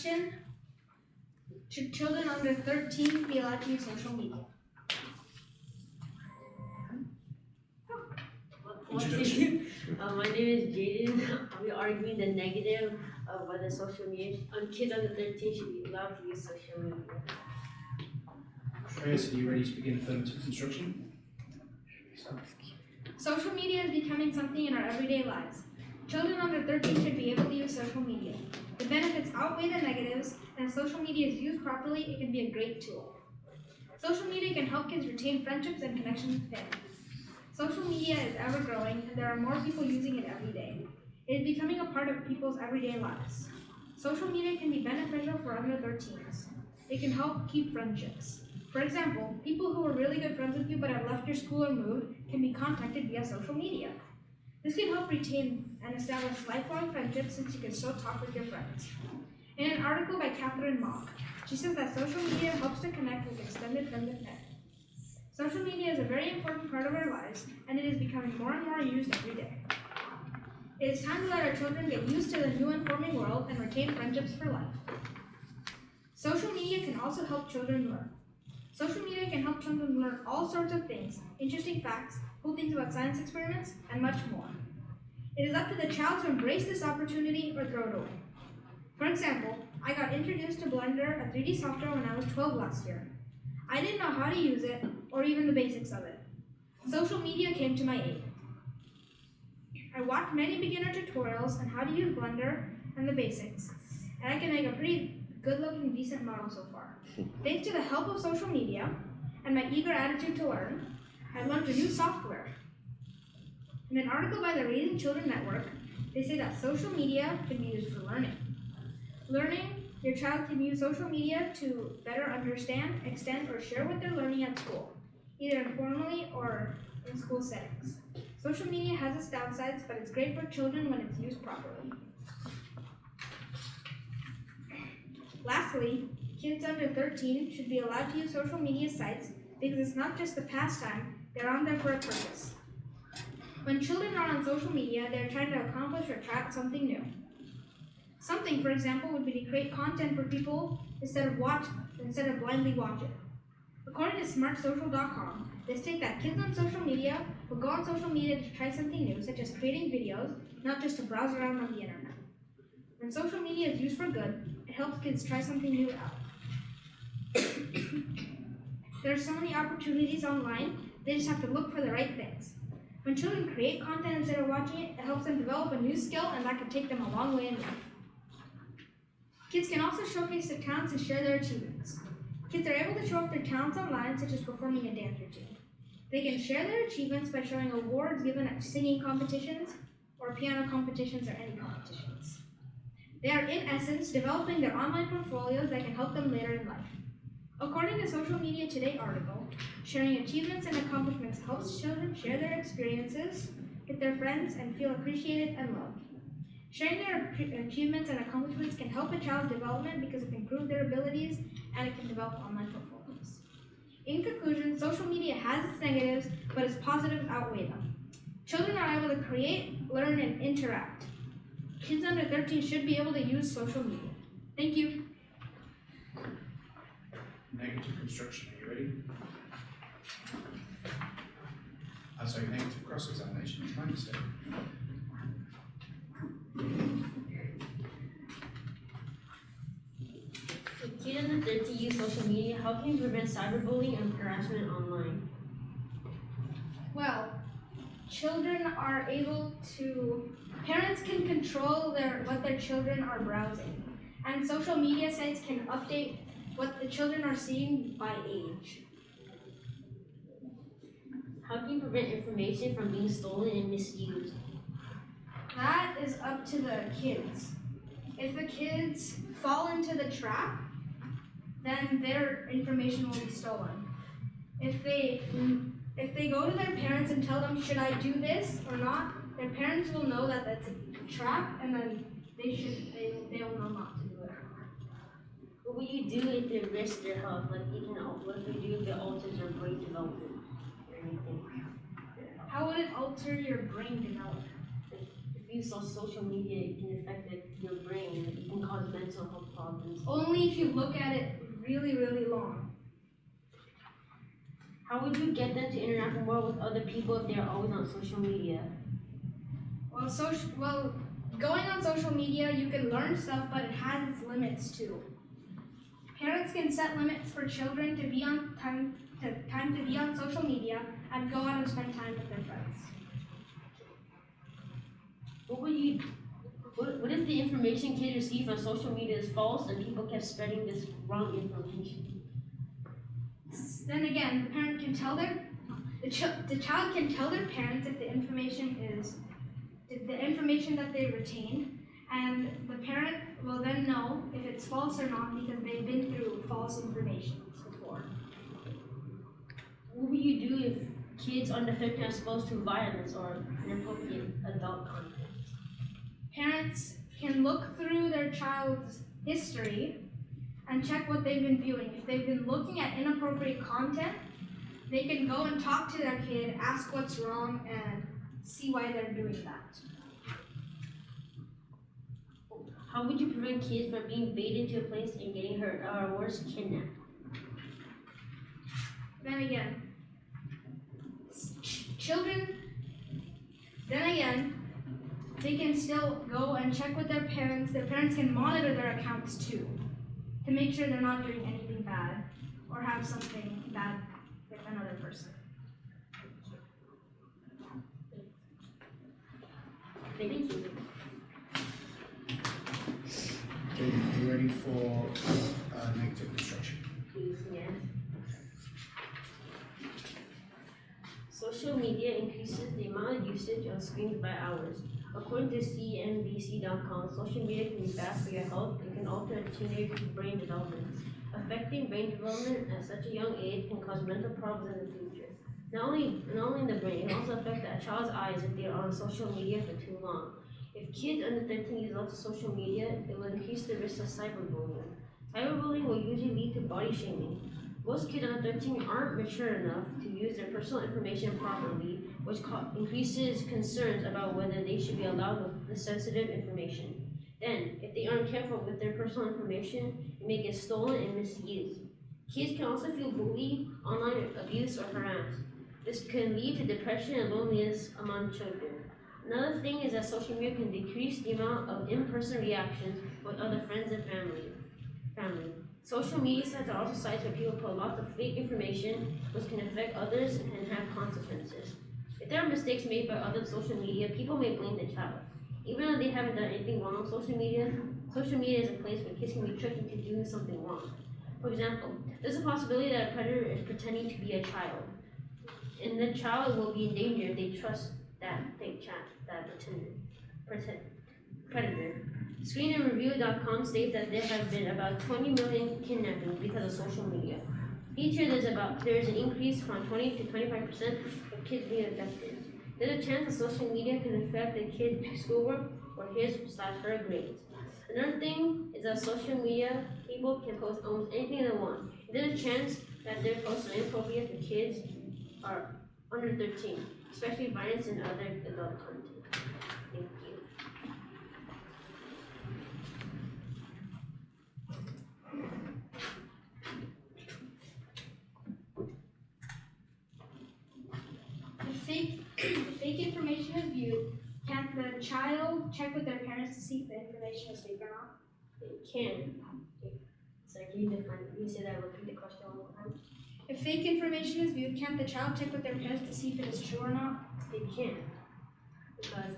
question: should children under 13 be allowed to use social media? My name is Jadon. I'll be arguing the negative of whether social media kids under 13 should be allowed to use social media. Shreyas, are you ready to begin affirmative construction? Social media is becoming something in our everyday lives. Children under 13 should be able to use social media. The benefits outweigh the negatives, and if social media is used properly, it can be a great tool. Social media can help kids retain friendships and connections with family. Social media is ever growing, and there are more people using it every day. It is becoming a part of people's everyday lives. Social media can be beneficial for under 13s. It can help keep friendships. For example, people who are really good friends with you but have left your school or moved can be contacted via social media. This can help retain and establish lifelong friendships since you can still talk with your friends. In an article by Catherine Mock, she says that social media helps to connect with extended friends and family. Social media is a very important part of our lives, and it is becoming more and more used every day. It is time to let our children get used to the new and forming world and retain friendships for life. Social media can also help children learn. Social media can help children learn all sorts of things, interesting facts, cool things about science experiments, and much more. It is up to the child to embrace this opportunity or throw it away. For example, I got introduced to Blender, a 3D software, when I was 12 last year. I didn't know how to use it, or even the basics of it. Social media came to my aid. I watched many beginner tutorials on how to use Blender and the basics, and I can make a pretty good-looking, decent model so far. Thanks to the help of social media and my eager attitude to learn, I learned a new software. In an article by the Raising Children Network, they say that social media can be used for learning. Your child can use social media to better understand, extend, or share what they're learning at school, either informally or in school settings. Social media has its downsides, but it's great for children when it's used properly. Lastly, kids under 13 should be allowed to use social media sites because it's not just a pastime, they're on there for a purpose. When children are on social media, they're trying to accomplish or try out something new. Something, for example, would be to create content for people instead of blindly watch it. According to smartsocial.com, they state that kids on social media will go on social media to try something new, such as creating videos, not just to browse around on the internet. When social media is used for good, it helps kids try something new out. There are so many opportunities online, they just have to look for the right things. When children create content instead of watching it, it helps them develop a new skill, and that can take them a long way in life. Kids can also showcase their talents and share their achievements. Kids are able to show off their talents online, such as performing a dance routine. They can share their achievements by showing awards given at singing competitions, or piano competitions, or any competitions. They are, in essence, developing their online portfolios that can help them later in life. According to Social Media Today article, sharing achievements and accomplishments helps children share their experiences with their friends and feel appreciated and loved. Sharing their achievements and accomplishments can help a child's development because it can improve their abilities and it can develop online portfolios. In conclusion, social media has its negatives, but its positives outweigh them. Children are able to create, learn, and interact. Kids under 13 should be able to use social media. Thank you. Negative construction, are you ready? Negative cross-examination, my mistake. If kids under 13 use social media, how can you prevent cyberbullying and harassment online? Well, parents can control what their children are browsing, and social media sites can update what the children are seeing by age. How can you prevent information from being stolen and misused? That is up to the kids. If the kids fall into the trap, then their information will be stolen. If they go to their parents and tell them, should I do this or not, their parents will know that that's a trap, and then they'll know not to do it. What will you do if it risks their health? What if they do if it alters their brain development or anything? How would it alter your brain development? If you use social media, it can affect your brain. It can cause mental health problems. Only if you look at it really, really long. How would you get them to interact more with other people if they are always on social media? Well, going on social media, you can learn stuff, but it has its limits too. Parents can set limits for children to be on time to be on social media and go out and spend time with their friends. What if the information kids receive on social media is false and people kept spreading this wrong information? Then again, the child can tell their parents if the information that they retained, and the parent will then know if it's false or not because they've been through false information before. What would you do if kids under 13 are exposed to violence or inappropriate adult content? Parents can look through their child's history and check what they've been viewing. If they've been looking at inappropriate content, they can go and talk to their kid, ask what's wrong, and see why they're doing that. How would you prevent kids from being baited to a place and getting hurt or worse, kidnapped? Then again, they can still go and check with their parents. Their parents can monitor their accounts too, to make sure they're not doing anything bad or have something bad with another person. Thank you. Jadon, are you ready for negative construction? Yes. Social media increases the amount of usage on screens by hours. According to CNBC.com, social media can be bad for your health and can alter a teenager's brain development. Affecting brain development at such a young age can cause mental problems in the future. Not only in the brain, it can also affect a child's eyes if they are on social media for too long. If kids under 13 use lots of social media, it will increase the risk of cyberbullying. Cyberbullying will usually lead to body shaming. Most kids under 13 aren't mature enough to use their personal information properly, which increases concerns about whether they should be allowed with the sensitive information. Then, if they aren't careful with their personal information, it may get stolen and misused. Kids can also feel bullied, online abuse, or harassed. This can lead to depression and loneliness among children. Another thing is that social media can decrease the amount of in-person reactions with other friends and family. Social media sites are also sites where people put lots of fake information, which can affect others and have consequences. If there are mistakes made by other social media, people may blame the child. Even though they haven't done anything wrong on social media is a place where kids can be tricked into doing something wrong. For example, there's a possibility that a predator is pretending to be a child, and the child will be in danger if they trust that fake predator. ScreenandReview.com states that there have been about 20 million kidnappings because of social media. Each year there is an increase from 20 to 25% of kids being abducted. There's a chance that social media can affect the kid's schoolwork or his/her grades. Another thing is that social media people can post almost anything they want. There's a chance that their posts are inappropriate for kids are under 13, especially violence and other adult content. Thank you. If fake information is viewed, can't the child check with their parents to see if the information is fake or not? It can. Sorry, can you say that? Repeat the question one more time. If fake information is viewed, can't the child check with their parents to see if it is true or not? They can, because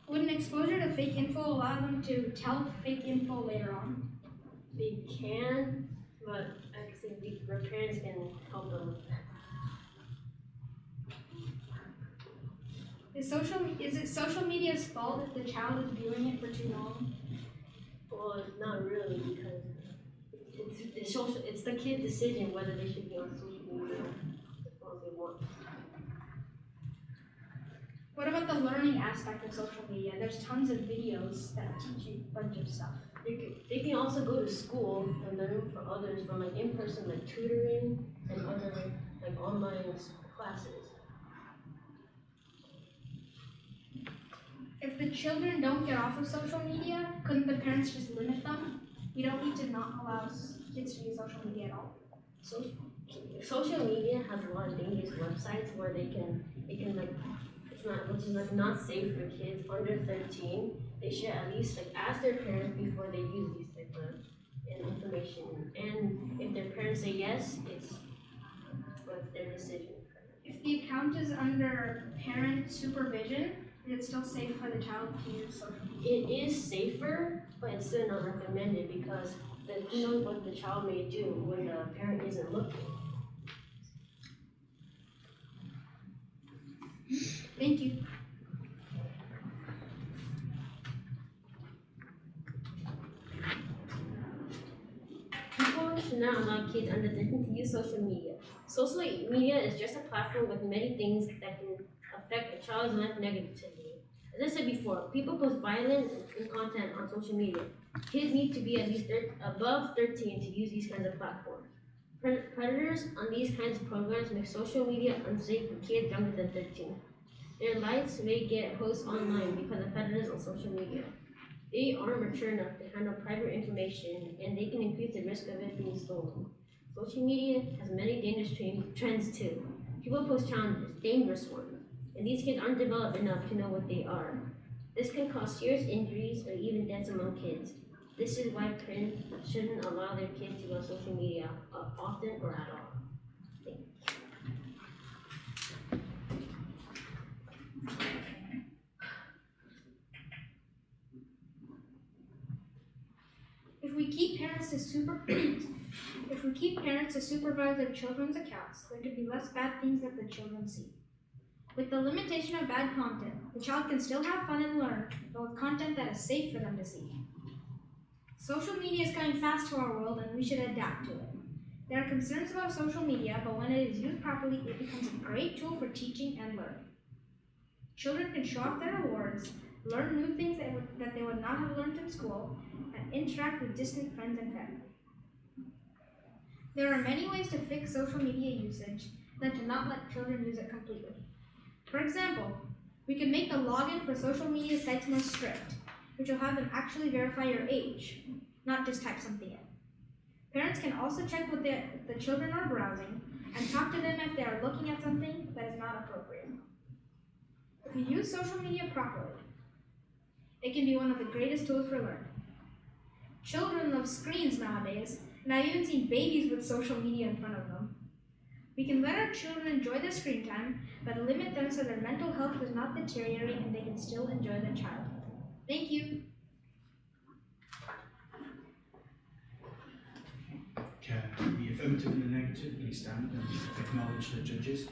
Would an exposure to fake info allow them to tell fake info later on? they can, but I think their parents can help them with that. Is it social media's fault if the child is viewing it for too long? Well, not really, because it's the kid's decision whether they should be on social media as long as they want. What about the learning aspect of social media? There's tons of videos that teach you a bunch of stuff. They can also go to school and learn from others from in-person tutoring and other online classes. If the children don't get off of social media, couldn't the parents just limit them? We don't need to not allow kids to use social media at all. So, social media has a lot of dangerous websites where it can like which is like not safe for kids under 13. They should at least like ask their parents before they use these type of information. And if their parents say yes, it's their decision. If the account is under parent supervision, is it still safe for the child to use social media? It is safer, but it's still not recommended because who knows what the child may do when the parent isn't looking. Thank you. People should not allow kids under 13 to use social media. Social media is just a platform with many things that can affect a child's life negatively. As I said before, people post violent content on social media. Kids need to be at least above 13 to use these kinds of platforms. Predators on these kinds of programs make social media unsafe for kids younger than 13. Their lives may get posts online because of predators on social media. They aren't mature enough to handle private information, and they can increase the risk of it being stolen. Social media has many dangerous trends too. People post challenges, dangerous ones, and these kids aren't developed enough to know what they are. This can cause serious injuries or even deaths among kids. This is why parents shouldn't allow their kids to go on social media often or at all. Thank you. If we keep parents to supervise their children's accounts, there could be less bad things that the children see. With the limitation of bad content, the child can still have fun and learn, but with content that is safe for them to see. Social media is coming fast to our world, and we should adapt to it. There are concerns about social media, but when it is used properly, it becomes a great tool for teaching and learning. Children can show off their awards, learn new things that they would not have learned in school, and interact with distant friends and family. There are many ways to fix social media usage than to not let children use it completely. For example, we can make the login for social media sites more strict, which will have them actually verify your age, not just type something in. Parents can also check what the children are browsing and talk to them if they are looking at something that is not appropriate. If you use social media properly, it can be one of the greatest tools for learning. Children love screens nowadays, and I've even seen babies with social media in front of them. We can let our children enjoy their screen time, but limit them so their mental health does not deteriorate and they can still enjoy their childhood. Thank you. Can the affirmative and the negative please stand and acknowledge the judges?